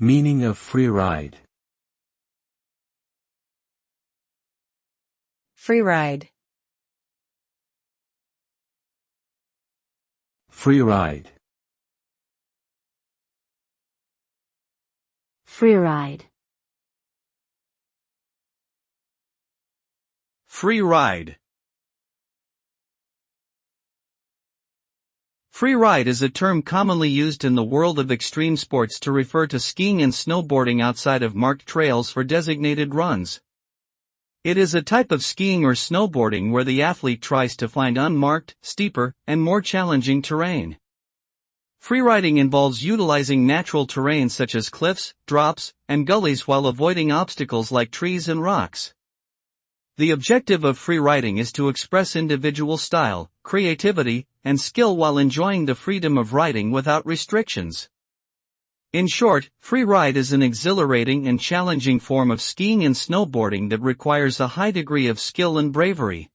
Meaning of freeride. Freeride. Freeride. Freeride. Freeride. Freeride is a term commonly used in the world of extreme sports to refer to skiing and snowboarding outside of marked trails or designated runs. It is a type of skiing or snowboarding where the athlete tries to find unmarked, steeper, and more challenging terrain. Freeriding involves utilizing natural terrain such as cliffs, drops, and gullies while avoiding obstacles like trees and rocks. The objective of freeriding is to express individual style, creativity, and skill while enjoying the freedom of riding without restrictions. In short, freeride is an exhilarating and challenging form of skiing and snowboarding that requires a high degree of skill and bravery.